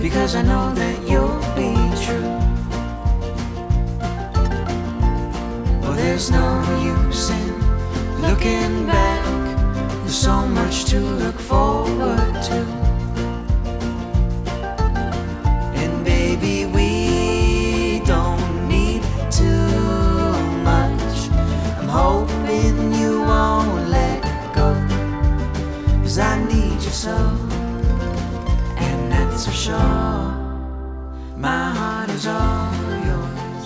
because I know that you'll be true. Well, there's no use in looking back. There's so much to look forward to. And baby, we don't need too much. I'm hoping you won't let go, 'cause I need you so, and that's for sure. My heart is all yours.